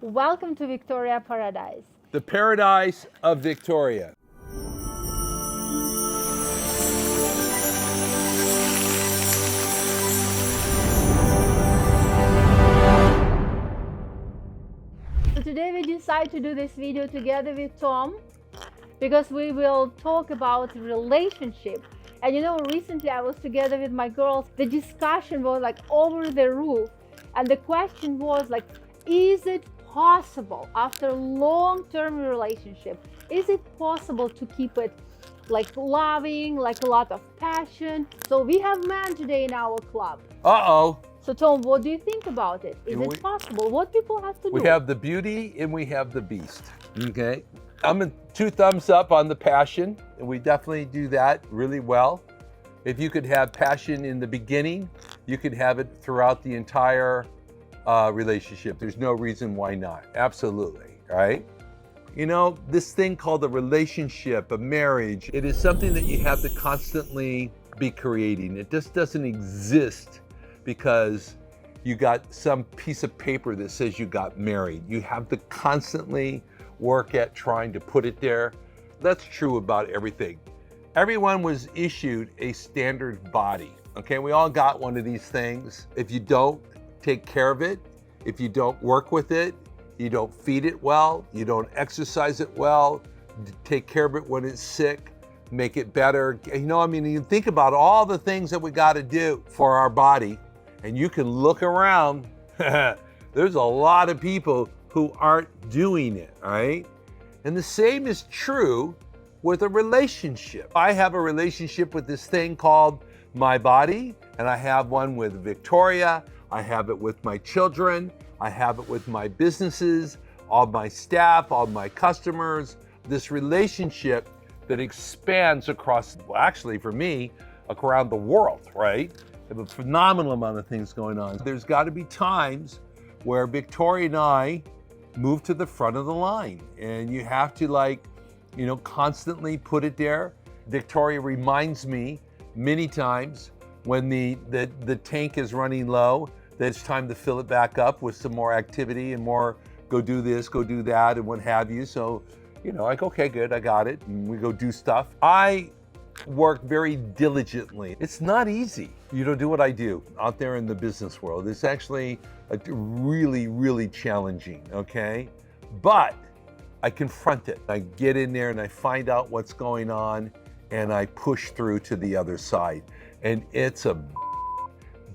Welcome to Victoria Paradise. The paradise of Victoria. So today we decide to do this video together with Tom because we will talk about relationship. And you know, recently I was together with my girls. The discussion was like over the roof. And the question was like, is it possible after a long-term relationship, is it possible to keep it like loving, like a lot of passion? So we have men today in our club. So Tom, what do you think about it? Is it possible? What people have to do? We have the beauty and we have the beast, okay? I'm a 2 thumbs up on the passion, and we definitely do that really well. If you could have passion in the beginning, you could have it throughout the entire relationship. There's no reason why not. Absolutely, right? You know, this thing called a relationship, a marriage, it is something that you have to constantly be creating. It just doesn't exist because you got some piece of paper that says you got married. You have to constantly work at trying to put it there. That's true about everything. Everyone was issued a standard body, okay? We all got one of these things. If you don't take care of it, if you don't work with it, you don't feed it well, you don't exercise it well, take care of it when it's sick, make it better. You know, I mean, you think about all the things that we got to do for our body, and you can look around, there's a lot of people who aren't doing it, all right? And the same is true with a relationship. I have a relationship with this thing called my body, and I have one with Victoria. I have it with my children. I have it with my businesses, all my staff, all my customers. This relationship that expands across, well, actually for me, around the world, right? I have a phenomenal amount of things going on. There's got to be times where Victoria and I move to the front of the line, and you have to, like, you know, constantly put it there. Victoria reminds me many times when the tank is running low, that it's time to fill it back up with some more activity and more go do this, go do that, and what have you. So, you know, like, okay, good, I got it. And we go do stuff. I work very diligently. It's not easy, you know, do what I do out there in the business world. It's actually really, really challenging, okay? But I confront it. I get in there and I find out what's going on and I push through to the other side. And it's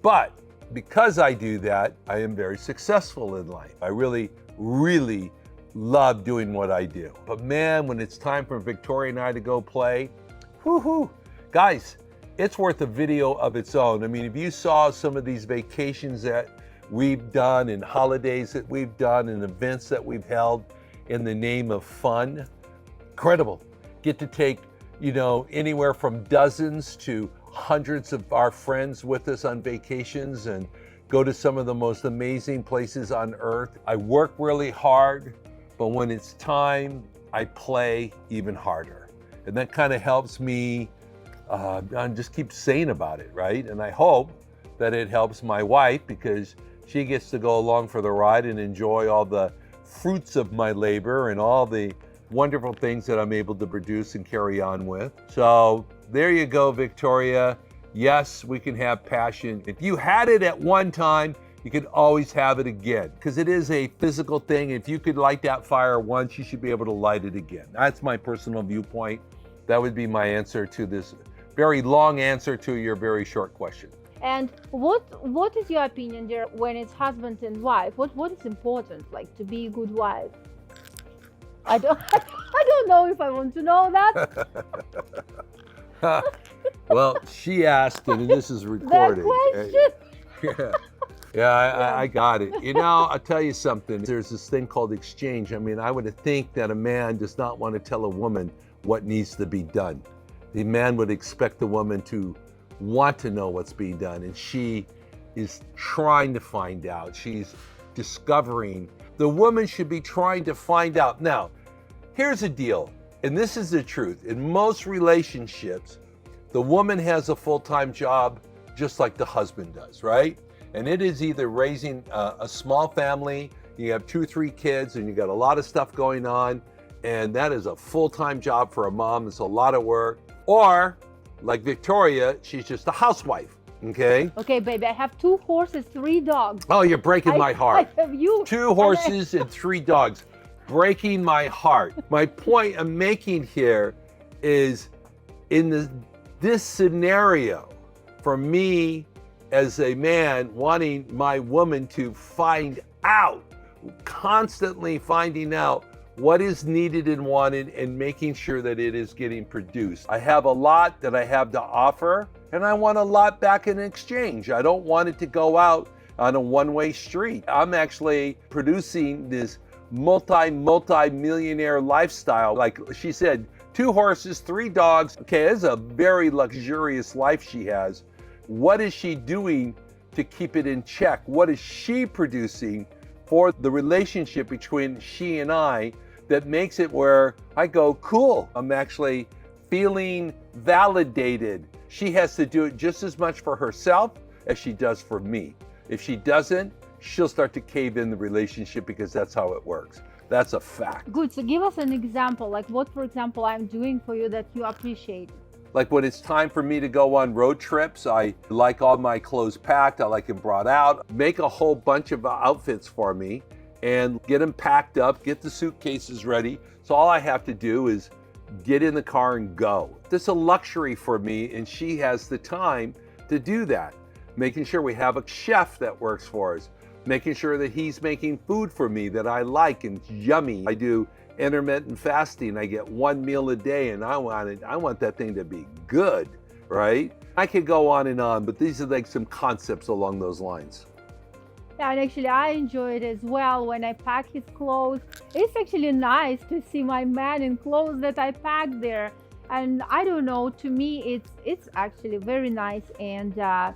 but because I do that, I am very successful in life. I really, really love doing what I do. But man, when it's time for Victoria and I to go play, whoo-hoo, guys, it's worth a video of its own. I mean, if you saw some of these vacations that we've done and holidays that we've done and events that we've held in the name of fun, incredible. Get to take, you know, anywhere from dozens to hundreds of our friends with us on vacations and go to some of the most amazing places on earth. I work really hard, but when it's time, I play even harder. And that kind of helps me just keep saying about it, right? And I hope that it helps my wife because she gets to go along for the ride and enjoy all the fruits of my labor and all the wonderful things that I'm able to produce and carry on with. So there you go, Victoria. Yes, we can have passion. If you had it at one time, you can always have it again because it is a physical thing. If you could light that fire once, you should be able to light it again. That's my personal viewpoint. That would be my answer to this very long answer to your very short question. And what is your opinion there when it's husband and wife? What is important, like, to be a good wife? I don't know if I want to know that. Well, she asked, and this is recorded. That question. Yeah, I got it. You know, I'll tell you something. There's this thing called exchange. I mean, I would think that a man does not want to tell a woman what needs to be done. The man would expect the woman to want to know what's being done, and she is trying to find out. She's discovering. The woman should be trying to find out. Now, here's the deal, and this is the truth. In most relationships, the woman has a full-time job just like the husband does, right? And it is either raising a small family you have 2 or 3 kids and you got a lot of stuff going on, and that is a full-time job for a mom. It's a lot of work. Or like Victoria, she's just a housewife. Okay. Okay, baby, I have 2 horses, 3 dogs. Oh, you're breaking my heart. I have you. 2 horses and 3 dogs. Breaking my heart. My point I'm making here is in this scenario, for me as a man wanting my woman to find out, constantly finding out what is needed and wanted and making sure that it is getting produced. I have a lot that I have to offer, and I want a lot back in exchange. I don't want it to go out on a one-way street. I'm actually producing this multi-millionaire lifestyle. Like she said, 2 horses, 3 dogs. Okay, it's a very luxurious life she has. What is she doing to keep it in check? What is she producing for the relationship between she and I that makes it where I go, cool, I'm actually feeling validated. She has to do it just as much for herself as she does for me. If she doesn't, she'll start to cave in the relationship, because that's how it works. That's a fact. Good, so give us an example, like what, for example, I'm doing for you that you appreciate. Like when it's time for me to go on road trips, I like all my clothes packed, I like them brought out, make a whole bunch of outfits for me and get them packed up, get the suitcases ready. So all I have to do is get in the car and go. This is a luxury for me, and she has the time to do that. Making sure we have a chef that works for us, making sure that he's making food for me that I like and yummy. I do intermittent fasting. I get 1 meal a day, and I want that thing to be good, right? I could go on, but these are like some concepts along those lines. Yeah, and actually I enjoy it as well when I pack his clothes. It's actually nice to see my man in clothes that I packed there. And I don't know, to me it's actually very nice, and I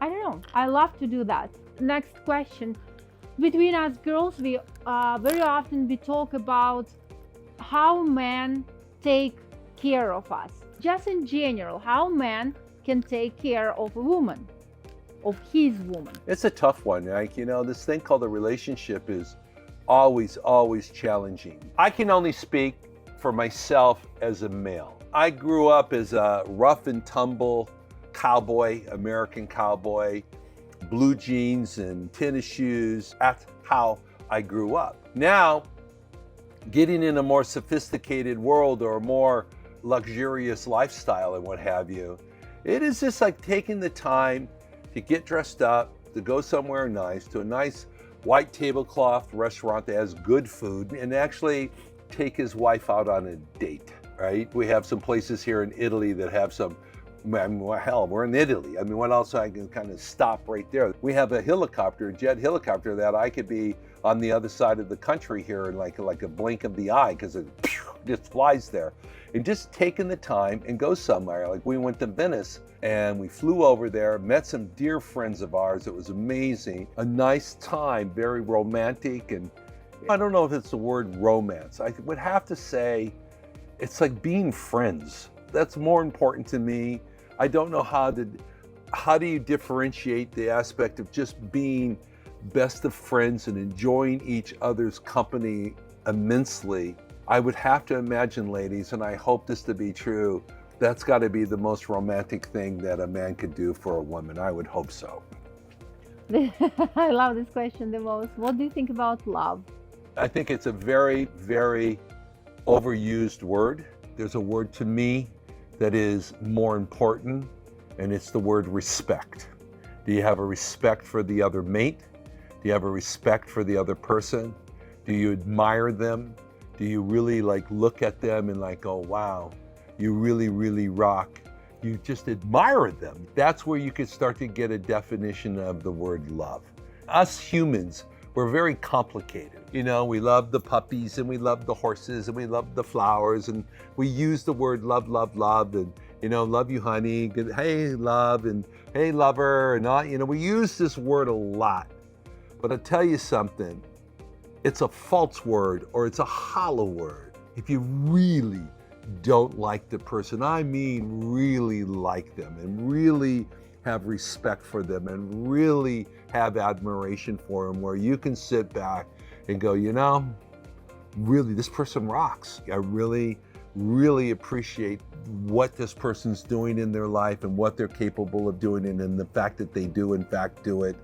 don't know, I love to do that. Next question. Between us girls, we very often we talk about how men take care of us. Just in general, how men can take care of a woman, of his woman. It's a tough one. Like, this thing called a relationship is always challenging. I can only speak for myself as a male. I grew up as a rough and tumble cowboy, American cowboy, blue jeans and tennis shoes. That's how I grew up. Now, getting in a more sophisticated world or a more luxurious lifestyle and what have you, it is just like taking the time to get dressed up, to go somewhere nice, to a nice white tablecloth restaurant that has good food, and actually take his wife out on a date, right? We have some places here in Italy that have some, hell, we're in Italy. What else I can kind of stop right there? We have a jet helicopter that I could be on the other side of the country here in like a blink of the eye, because it just flies there. And just taking the time and go somewhere. Like we went to Venice and we flew over there, met some dear friends of ours. It was amazing. A nice time, very romantic. And I don't know if it's the word romance. I would have to say it's like being friends. That's more important to me. I don't know how do you differentiate the aspect of just being best of friends and enjoying each other's company immensely. I would have to imagine, ladies, and I hope this to be true, that's got to be the most romantic thing that a man could do for a woman. I would hope so. I love this question the most. What do you think about love? I think it's a very, very overused word. There's a word to me that is more important, and it's the word respect. Do you have a respect for the other mate? Do you have a respect for the other person? Do you admire them? Do you really look at them and go, wow, you really, really rock? You just admire them. That's where you could start to get a definition of the word love. Us humans, we're very complicated. We love the puppies, and we love the horses, and we love the flowers, and we use the word love, love, love, and love you, honey, good, hey, love, and hey, lover, and all, we use this word a lot. But I'll tell you something, it's a false word, or it's a hollow word if you really don't like the person. I mean really like them and really have respect for them and really have admiration for them, where you can sit back and go, you know, really, this person rocks. I really, really appreciate what this person's doing in their life and what they're capable of doing, and the fact that they do, in fact, do it.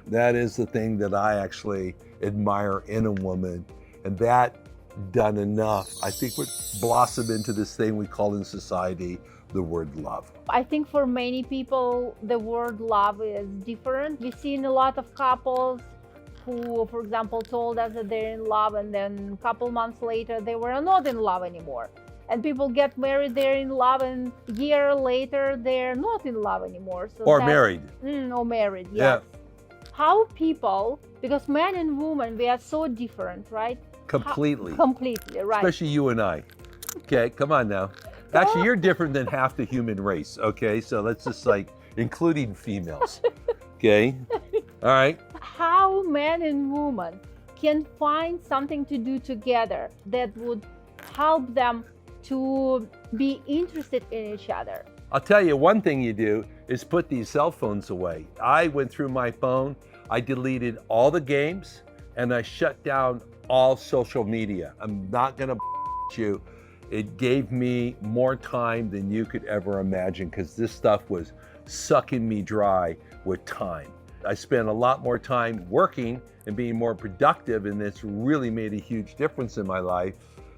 That is the thing that I actually admire in a woman. And that done enough, I think, would blossom into this thing we call in society the word love. I think for many people, the word love is different. We've seen a lot of couples who, for example, told us that they're in love, and then a couple months later, they were not in love anymore. And people get married, they're in love, and a year later, they're not in love anymore. So or married. Or married, yes. Yeah. How people, because men and women, we are so different, right? Completely. Completely, right. Especially you and I. Okay, come on now. Actually, you're different than half the human race, okay? So let's just like, including females, okay? All right. How men and women can find something to do together that would help them to be interested in each other. I'll tell you, one thing you do is put these cell phones away. I went through my phone, I deleted all the games, and I shut down all social media. I'm not gonna you. It gave me more time than you could ever imagine, because this stuff was sucking me dry with time. I spent a lot more time working and being more productive, and it's really made a huge difference in my life.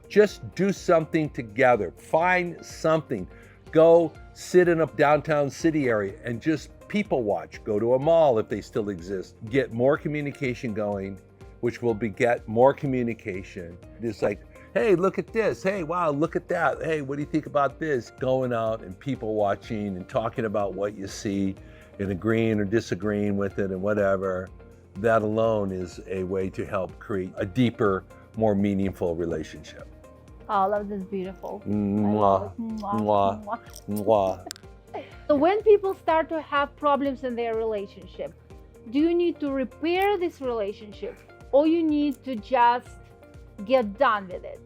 Just do something together. Find something. Go sit in a downtown city area and just people watch. Go to a mall if they still exist. Get more communication going, which will beget more communication. Just like, hey, look at this. Hey, wow, look at that. Hey, what do you think about this? Going out and people watching and talking about what you see and agreeing or disagreeing with it and whatever. That alone is a way to help create a deeper, more meaningful relationship. Oh, love is beautiful. Mwah, mwah, mwah. So when people start to have problems in their relationship, do you need to repair this relationship, or you need to just get done with it?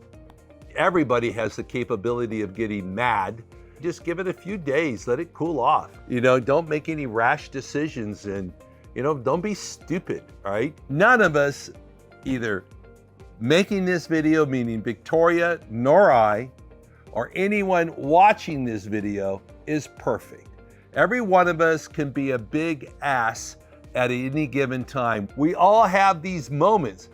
Everybody has the capability of getting mad. Just give it a few days, let it cool off. You know, don't make any rash decisions, and, you know, don't be stupid, all right? None of us, either making this video, meaning Victoria, nor I, or anyone watching this video, is perfect. Every one of us can be a big ass at any given time. We all have these moments.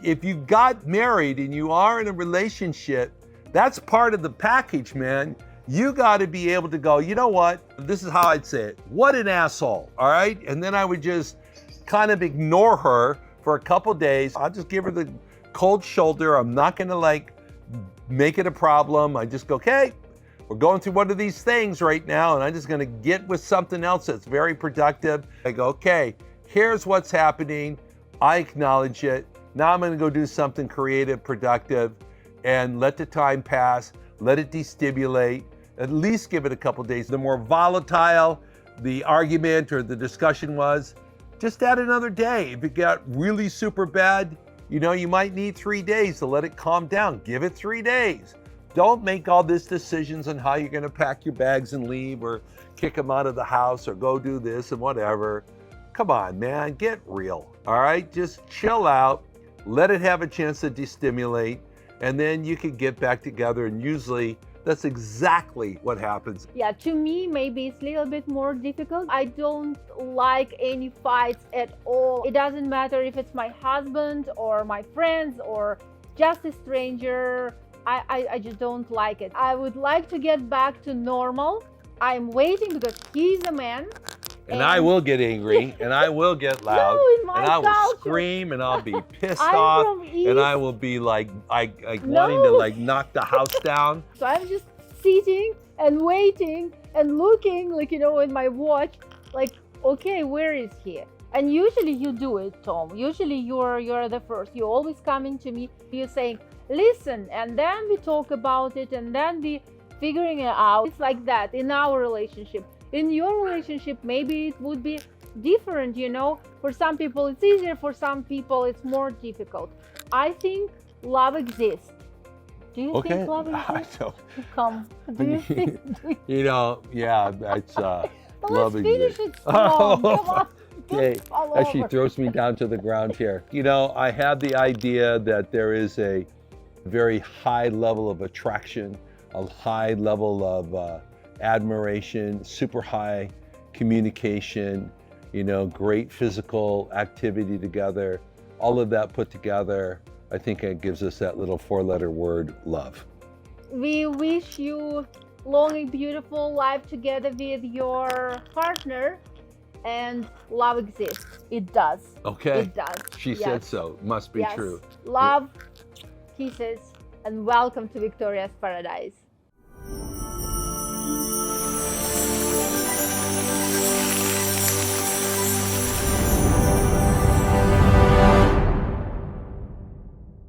If you got married and you are in a relationship, that's part of the package, man. You got to be able to go, you know what? This is how I'd say it. What an asshole, all right? And then I would just kind of ignore her for a couple days. I'll just give her the cold shoulder. I'm not going to like make it a problem. I just go, okay, we're going through one of these things right now, and I'm just going to get with something else that's very productive. I go, okay, here's what's happening. I acknowledge it. Now I'm going to go do something creative, productive, and let the time pass. Let it destimulate. At least give it a couple days. The more volatile the argument or the discussion was, just add another day. If it got really super bad, you know, you might need 3 days to let it calm down. Give it 3 days. Don't make all these decisions on how you're going to pack your bags and leave, or kick them out of the house, or go do this and whatever. Come on, man, get real. All right, just chill out. Let it have a chance to destimulate, and then you can get back together, and usually that's exactly what happens. Yeah, to me, maybe it's a little bit more difficult. I don't like any fights at all. It doesn't matter if it's my husband or my friends or just a stranger. I just don't like it. I would like to get back to normal. I'm waiting because he's a man. And I will get angry, and I will get loud, No, in my and I will culture. scream, and I'll be pissed I'm off, from East. and I will be like No. wanting to like knock the house down. So I'm just sitting and waiting and looking, like, you know, in my watch, like, okay, where is he? And usually you do it, Tom. Usually you're the first. You're always coming to me. You're saying, listen, and then we talk about it, and then we figuring it out. It's like that in our relationship. In your relationship, maybe it would be different, you know. For some people it's easier, for some people it's more difficult. I think love exists. Do you think love exists? I don't. Come. Do you think? You know, yeah, that's But love let's finish exists. it strong. Come on. Okay, All as she over. throws me down to the ground here. You know, I have the idea that there is a very high level of attraction, a high level of admiration, super high communication, you know, great physical activity together. All of that put together, I think it gives us that little four-letter word, love. We wish you long and beautiful life together with your partner, and love exists. It does. Okay. It does. She said so. Must be Yes. true. Love, kisses, and welcome to Victoria's Paradise.